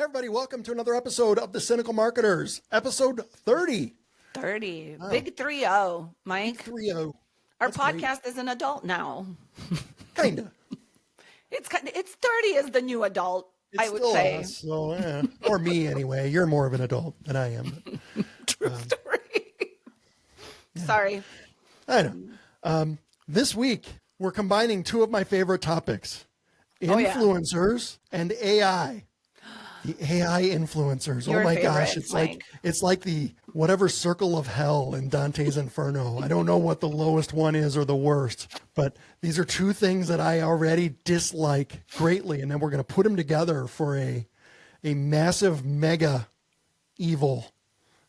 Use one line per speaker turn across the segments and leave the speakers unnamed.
everybody. Welcome to another episode of the Cynical Marketers, episode 30.
30. Oh. Big 3-0, Mike.
3-0.
Our podcast is an adult now.
Kinda.
It's 30 is the new adult,
It's
I would
still
say.
Us, so, yeah. Or me anyway. You're more of an adult than I am.
True story. Yeah. Sorry.
I know. This week, we're combining two of my favorite topics. Influencers and AI. The AI influencers.
Your
oh my
favorite,
gosh,
Mike.
it's like the whatever circle of hell in Dante's Inferno. I don't know what the lowest one is or the worst, but these are two things that I already dislike greatly, and then we're going to put them together for a massive mega evil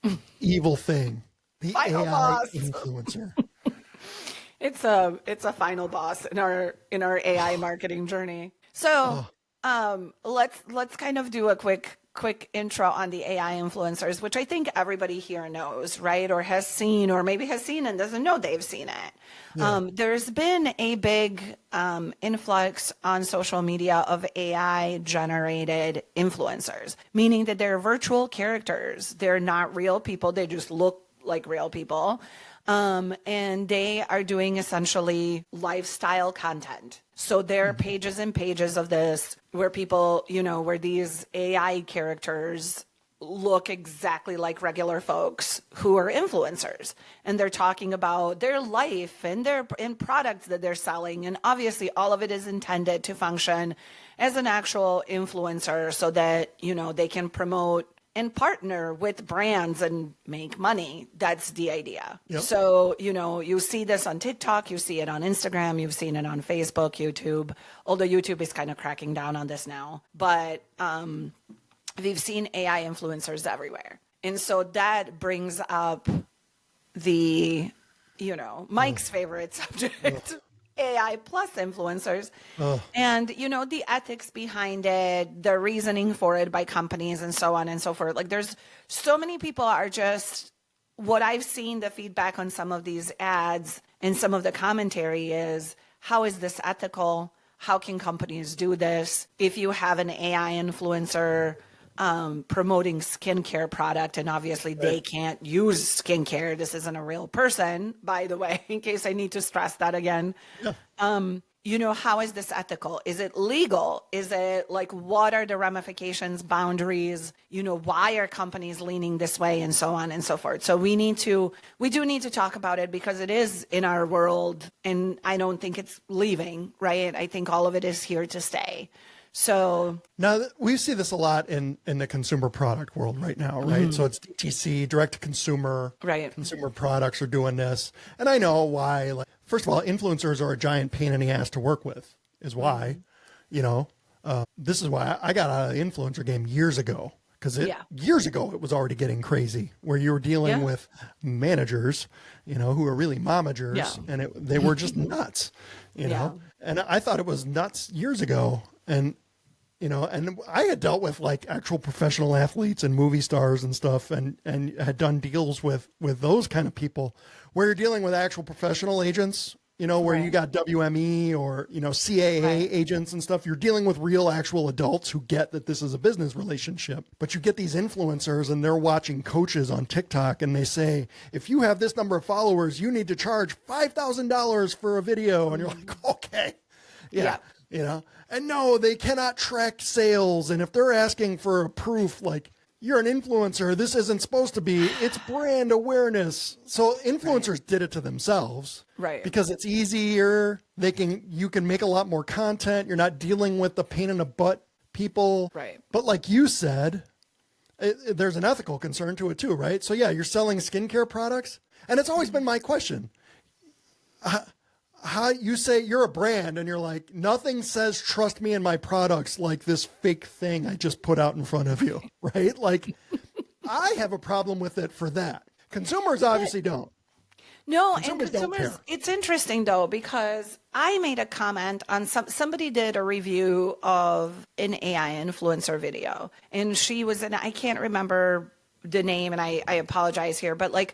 thing. The
Final
AI
boss.
influencer.
It's a final boss in our AI marketing journey. So let's kind of do a quick intro on the AI influencers, which I think everybody here knows, right? Or has seen, or maybe has seen and doesn't know they've seen it. Yeah. There's been a big influx on social media of AI generated influencers, meaning that they're virtual characters. They're not real people. They just look like real people. And they are doing essentially lifestyle content. So there are pages and pages of this where people, where these AI characters look exactly like regular folks who are influencers. And they're talking about their life and products that they're selling. And obviously all of it is intended to function as an actual influencer so that, they can promote and partner with brands and make money. That's the idea. Yep. So, you see this on TikTok, you see it on Instagram, you've seen it on Facebook, YouTube, although YouTube is kind of cracking down on this now. But we've seen AI influencers everywhere. And so that brings up the, Mike's favorite subject. AI plus influencers and, the ethics behind it, the reasoning for it by companies and so on and so forth. Like there's so many people are just what I've seen the feedback on some of these ads and some of the commentary is, how is this ethical? How can companies do this? If you have an AI influencer promoting skincare product, and obviously they can't use skincare. This isn't a real person, by the way, in case I need to stress that again. Yeah. How is this ethical? Is it legal? Is it like, what are the ramifications, boundaries? Why are companies leaning this way and so on and so forth? So we do need to talk about it because it is in our world and I don't think it's leaving, right? I think all of it is here to stay. So
now we see this a lot in the consumer product world right now, right? Mm-hmm. So it's DTC, direct to consumer, right? Consumer products are doing this. And I know why. Like, first of all, influencers are a giant pain in the ass to work with is why, this is why I got out of the influencer game years ago. Because years ago, it was already getting crazy where you were dealing with managers, who are really momagers, and they were just nuts, know. And I thought it was nuts years ago. And, and I had dealt with like actual professional athletes and movie stars and stuff and had done deals with those kind of people where you're dealing with actual professional agents, where you got WME or, CAA agents and stuff. You're dealing with real actual adults who get that this is a business relationship. But you get these influencers and they're watching coaches on TikTok and they say, if you have this number of followers, you need to charge $5,000 for a video. And you're like, okay. Yeah. And no, they cannot track sales. And if they're asking for a proof, like you're an influencer, this isn't supposed to be, it's brand awareness. So influencers did it to themselves, right? Because it's easier. You can make a lot more content. You're not dealing with the pain in the butt people. Right. But like you said, there's an ethical concern to it too, right? So yeah, you're selling skincare products. And it's always been my question. How you say you're a brand and you're like, nothing says trust me and my products like this fake thing I just put out in front of you, right? Like I have a problem with it for that. Consumers obviously don't.
No, consumers it's interesting though, because I made a comment on somebody did a review of an AI influencer video and she was I can't remember the name and I apologize here, but like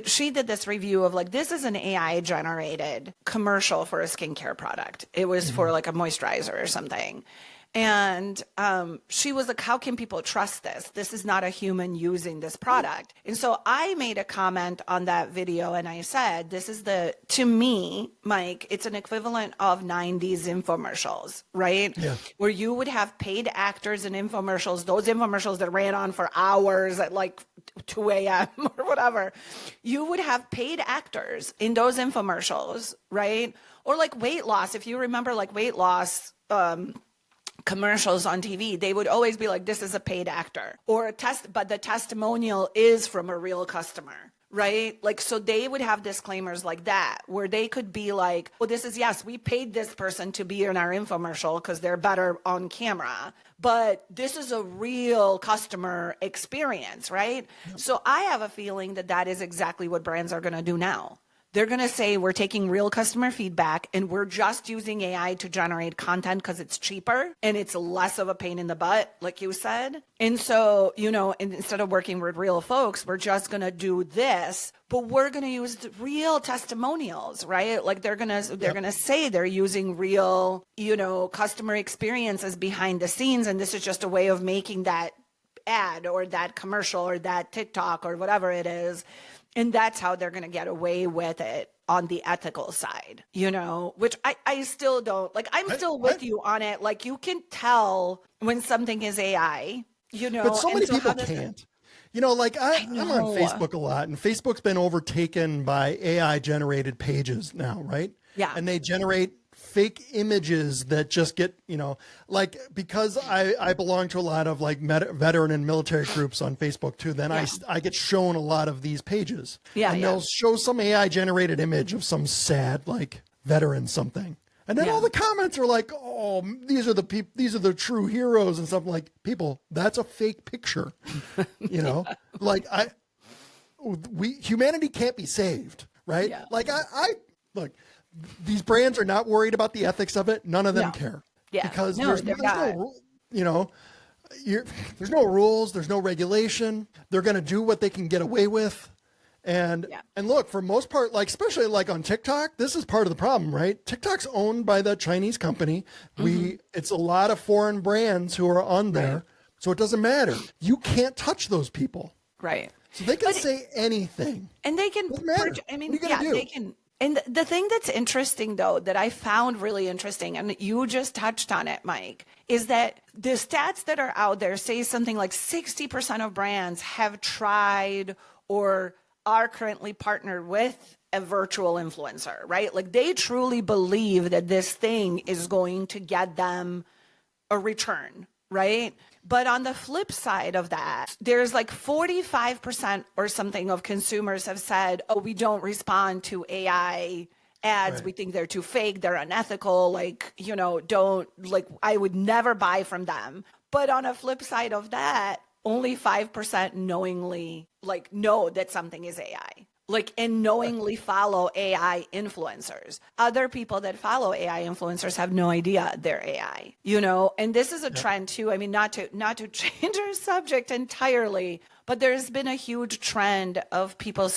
she did this review of like, this is an AI generated commercial for a skincare product. It was for like a moisturizer or something. And she was like, how can people trust this? This is not a human using this product. And so I made a comment on that video and I said, to me, Mike, it's an equivalent of 90s infomercials, right?
Yeah.
Where you would have paid actors in infomercials, those infomercials that ran on for hours at like 2 a.m. or whatever. You would have paid actors in those infomercials, right? Or like weight loss. If you remember like weight loss, commercials on TV, they would always be like, this is a paid actor or but the testimonial is from a real customer, right? Like, so they would have disclaimers like that where they could be like, well, yes, we paid this person to be in our infomercial because they're better on camera, but this is a real customer experience, right? Yep. So I have a feeling that is exactly what brands are going to do now. They're going to say, we're taking real customer feedback and we're just using AI to generate content because it's cheaper and it's less of a pain in the butt, like you said. And so, instead of working with real folks, we're just going to do this, but we're going to use the real testimonials, right? Like they're going to say they're using real, customer experiences behind the scenes. And this is just a way of making that ad or that commercial or that TikTok or whatever it is. And that's how they're going to get away with it on the ethical side, which I still don't like. I'm still with you on it. Like you can tell when something is AI,
But so many people can't. I'm on Facebook a lot, and Facebook's been overtaken by AI generated pages now, right?
Yeah.
And they generate fake images that just get, because I belong to a lot of like veteran and military groups on Facebook too, then I get shown a lot of these pages. Yeah. And they'll show some AI generated image of some sad, like veteran something. And then all the comments are like, oh, these are the true heroes and stuff. Like, people, that's a fake picture. Humanity can't be saved, right? Yeah. Like look, these brands are not worried about the ethics of it. None of them care. Yeah. Because there's no rules, there's no regulation. They're going to do what they can get away with. And look, for most part, like especially like on TikTok, this is part of the problem, right? TikTok's owned by the Chinese company. It's a lot of foreign brands who are on there. Right. So it doesn't matter. You can't touch those people.
Right.
So they can say anything.
And they can, they can. And the thing that's interesting, though, that I found really interesting, and you just touched on it, Mike, is that the stats that are out there say something like 60% of brands have tried or are currently partnered with a virtual influencer, right? Like they truly believe that this thing is going to get them a return, right? But on the flip side of that, there's like 45% or something of consumers have said, oh, we don't respond to AI ads. Right. We think they're too fake. They're unethical. Like, I would never buy from them. But on a flip side of that, only 5% knowingly know that something is AI. And knowingly follow AI influencers. Other people that follow AI influencers have no idea they're AI, and this is a trend too. I mean, not to change our subject entirely, but there's been a huge trend of people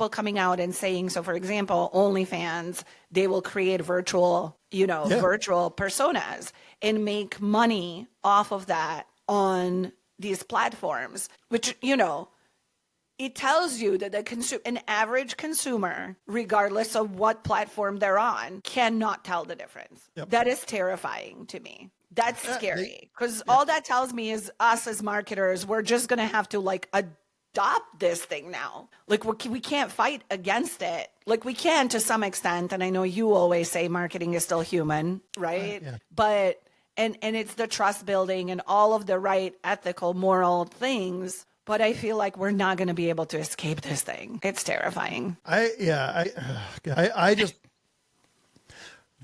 coming out and saying, so for example, OnlyFans, they will create virtual personas and make money off of that on these platforms, which, it tells you that an average consumer, regardless of what platform they're on, cannot tell the difference. Yep. That is terrifying to me. That's scary because all that tells me is us as marketers, we're just going to have to adopt this thing now. We can't fight against it. We can to some extent. And I know you always say marketing is still human, right? But, and it's the trust building and all of the right ethical, moral things. But I feel like we're not going to be able to escape this thing. It's terrifying.
I just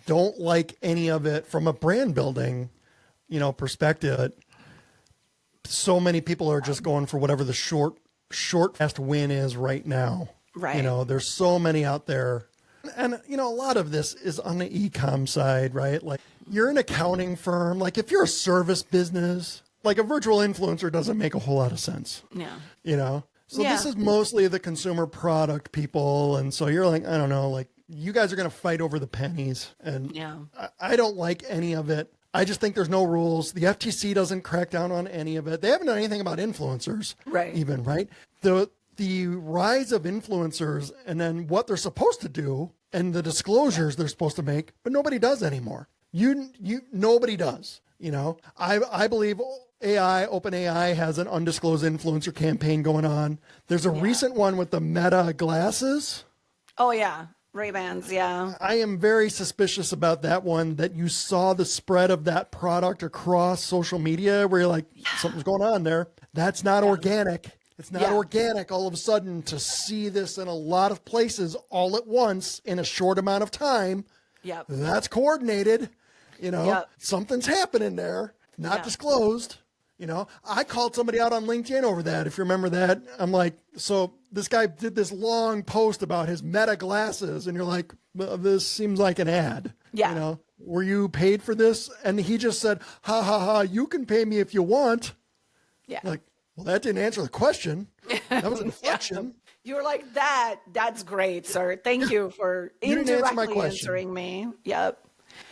don't like any of it from a brand building, perspective. So many people are just going for whatever the short fast win is right now. Right. There's so many out there. And, a lot of this is on the e-com side, right? Like you're an accounting firm. Like if you're a service business, like a virtual influencer doesn't make a whole lot of sense. Yeah. So this is mostly the consumer product people. And so you're like, I don't know, like you guys are going to fight over the pennies. And I don't like any of it. I just think there's no rules. The FTC doesn't crack down on any of it. They haven't done anything about influencers, even, right? The rise of influencers and then what they're supposed to do and the disclosures they're supposed to make, but nobody does anymore. Nobody does. I believe OpenAI has an undisclosed influencer campaign going on. There's a recent one with the Meta glasses.
Oh yeah. Ray-Bans, yeah.
I am very suspicious about that one, that you saw the spread of that product across social media where you're like, something's going on there. That's not organic. It's not organic all of a sudden to see this in a lot of places all at once in a short amount of time.
Yep.
That's coordinated. Something's happening there, not disclosed. I called somebody out on LinkedIn over that. If you remember that, I'm like, so this guy did this long post about his Meta glasses, and you're like, well, this seems like an ad.
Yeah.
Were you paid for this? And he just said, ha ha ha, you can pay me if you want.
Yeah.
Like, well, that didn't answer the question. That was a deflection.
You were like, that's great, sir. Thank you for indirectly answering me. Yep.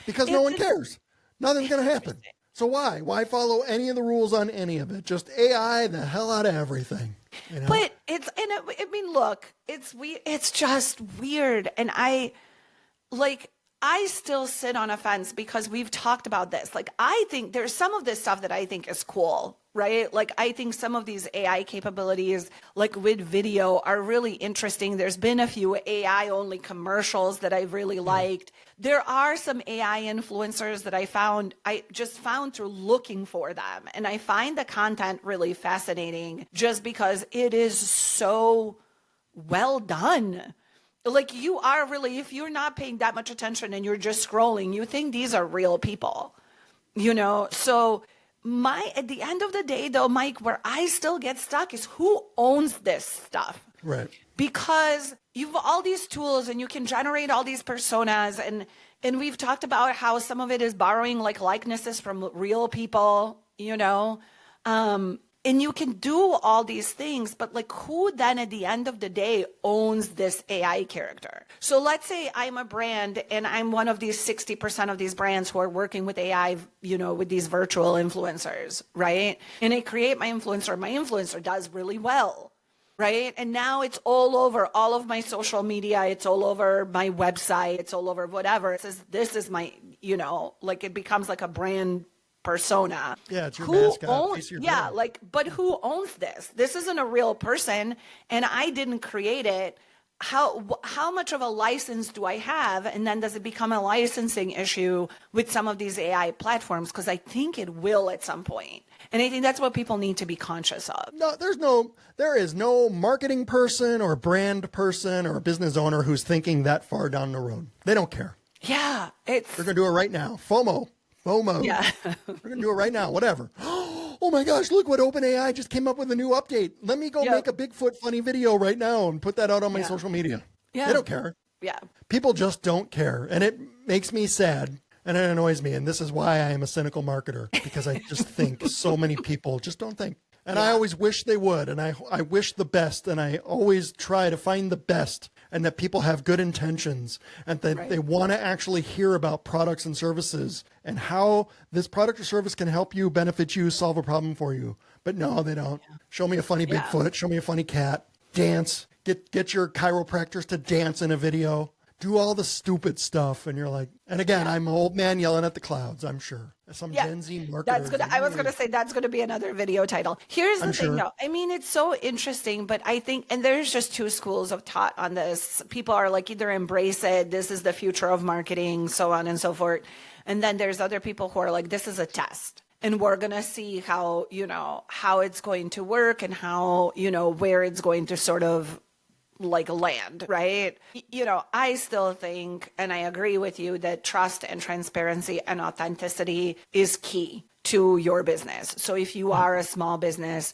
Because no one cares. Nothing's going to happen. So why? Why follow any of the rules on any of it? Just AI the hell out of everything.
But look, it's just weird. And I still sit on a fence because we've talked about this. Like, I think there's some of this stuff that I think is cool, right? Like, I think some of these AI capabilities, like with video, are really interesting. There's been a few AI only commercials that I've really liked. There are some AI influencers that I just found through looking for them. And I find the content really fascinating just because it is so well done. Like, you are really, if you're not paying that much attention and you're just scrolling, you think these are real people, So at the end of the day, though, Mike, where I still get stuck is who owns this stuff.
Right.
Because you've all these tools and you can generate all these personas, and we've talked about how some of it is borrowing like likenesses from real people, and you can do all these things, but like, who then at the end of the day owns this AI character? So let's say I'm a brand and I'm one of these 60% of these brands who are working with AI, with these virtual influencers, right? And I create my influencer does really well, right? And now it's all over all of my social media. It's all over my website. It's all over whatever. It says, this is my, it becomes like a brand persona.
Yeah, it's your mascot.
But who owns this? This isn't a real person, and I didn't create it. How much of a license do I have? And then does it become a licensing issue with some of these AI platforms? Because I think it will at some point. And I think that's what people need to be conscious of.
No, there is no marketing person or brand person or business owner who's thinking that far down the road. They don't care.
Yeah,
they're going to do it right now. FOMO.
Yeah.
We're going to do it right now. Whatever. Oh my gosh, look what OpenAI just came up with a new update. Let me go make a Bigfoot funny video right now and put that out on my social media. Yeah. They don't care.
Yeah.
People just don't care. And it makes me sad and it annoys me. And this is why I am a cynical marketer, because I just think so many people just don't think. And I always wish they would. And I wish the best. And I always try to find the best, and that people have good intentions and that they want to actually hear about products and services and how this product or service can help you, benefit you, solve a problem for you. But no, they don't. Yeah. Show me a funny Bigfoot. Show me a funny cat. Dance. Get your chiropractors to dance in a video. Do all the stupid stuff. And you're like, and again, I'm an old man yelling at the clouds, I'm sure. Some Gen Z marketer.
I was going to say that's going to be another video title. Here's the thing, though. I mean, it's so interesting, but I think, and there's just two schools of thought on this. People are like, either embrace it, this is the future of marketing, so on and so forth. And then there's other people who are like, this is a test. And we're going to see how it's going to work and how, where it's going to sort of like land, right? I still think, and I agree with you, that trust and transparency and authenticity is key to your business. So if you are a small business,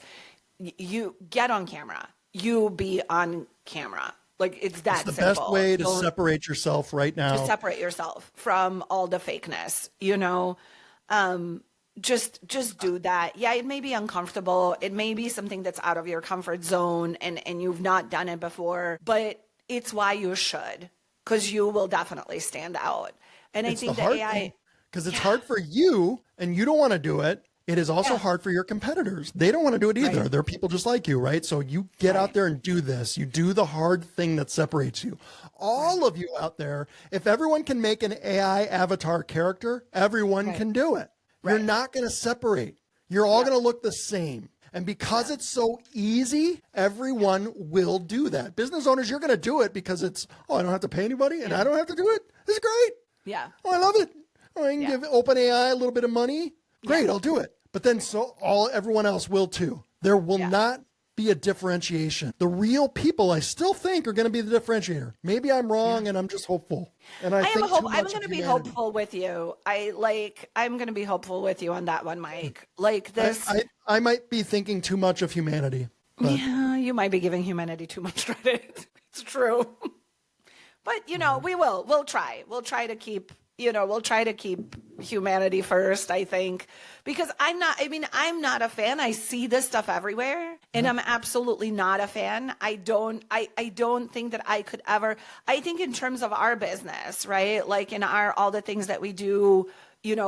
you get on camera, you be on camera. Like, it's that simple.
It's the best way to separate yourself right now.
To separate yourself from all the fakeness, just do that. Yeah, it may be uncomfortable. It may be something that's out of your comfort zone and you've not done it before, but it's why you should, because you will definitely stand out. And I think the AI,
because it's hard for you and you don't want to do it. It is also hard for your competitors. They don't want to do it either. They're people just like you, right? So you get out there and do this. You do the hard thing that separates you. All of you out there, if everyone can make an AI avatar character, everyone can do it. You're not going to separate. You're all going to look the same. And because it's so easy, everyone will do that. Business owners, you're going to do it because it's, I don't have to pay anybody and I don't have to do it. This is great.
Yeah.
Oh, I love it. Oh, I can give OpenAI a little bit of money. Great, I'll do it. But then everyone else will too. There will not be a differentiation. The real people, I still think, are going to be the differentiator. Maybe I'm wrong and I'm just hopeful. And I'm
going to be hopeful with you. I'm going to be hopeful with you on that one, Mike. Like this.
I might be thinking too much of humanity. But.
Yeah, you might be giving humanity too much credit. It's true. But, we'll try. We'll try to keep humanity first, I think, because I'm not a fan. I see this stuff everywhere and I'm absolutely not a fan. I don't think that I could ever, I think in terms of our business, right? Like in all the things that we do,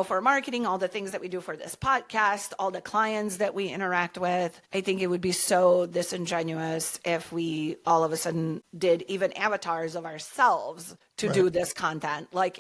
for marketing, all the things that we do for this podcast, all the clients that we interact with, I think it would be so disingenuous if we all of a sudden did even avatars of ourselves to do this content. Like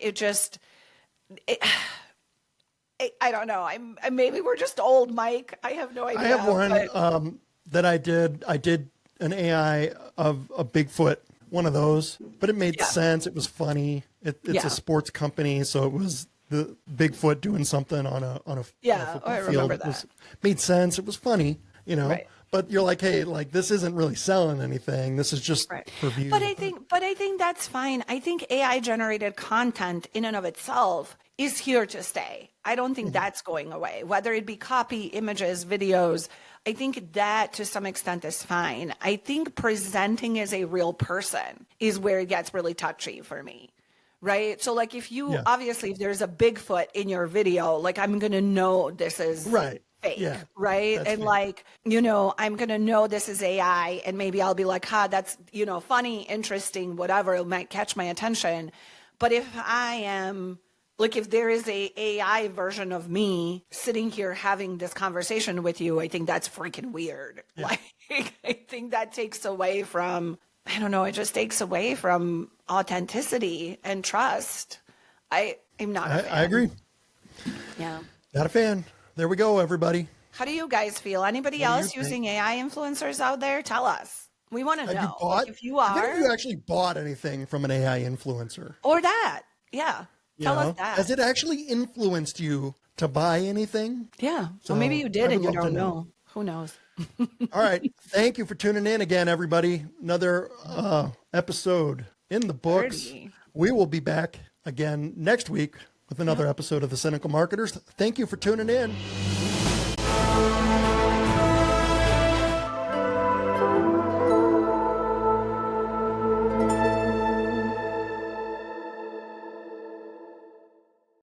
I don't know. Maybe we're just old, Mike. I have no idea.
I have one that I did. I did an AI of a Bigfoot, one of those, but it made sense. It was funny. It's a sports company, so it was the Bigfoot doing something on a football
I
field.
remember that.
Made sense. It was funny, But you're like, hey, like this isn't really selling anything. This is just for views.
But I think that's fine. I think AI generated content in and of itself is here to stay. I don't think that's going away. Whether it be copy, images, videos, I think that to some extent is fine. I think presenting as a real person is where it gets really touchy for me. Right. So like if you obviously if there's a Bigfoot in your video, like I'm going to know this is fake.
Yeah,
right. And like, I'm going to know this is AI and maybe I'll be like, that's, funny, interesting, whatever, it might catch my attention. But if if there is a AI version of me sitting here having this conversation with you, I think that's freaking weird. Yeah. Like, I think that takes away from, it just takes away from authenticity and trust. I'm not a fan.
I agree.
Yeah.
Not a fan. There we go, everybody.
How do you guys feel? Anybody else using AI influencers out there? Tell us. We want to know. If you are.
Have you actually bought anything from an AI influencer?
Or that. Yeah. Tell us that.
Has it actually influenced you to buy anything?
Yeah. So well, maybe you did and you don't know. Who knows?
All right. Thank you for tuning in again, everybody. Another episode in the books. 30. We will be back again next week with another episode of the Cynical Marketers. Thank you for tuning in.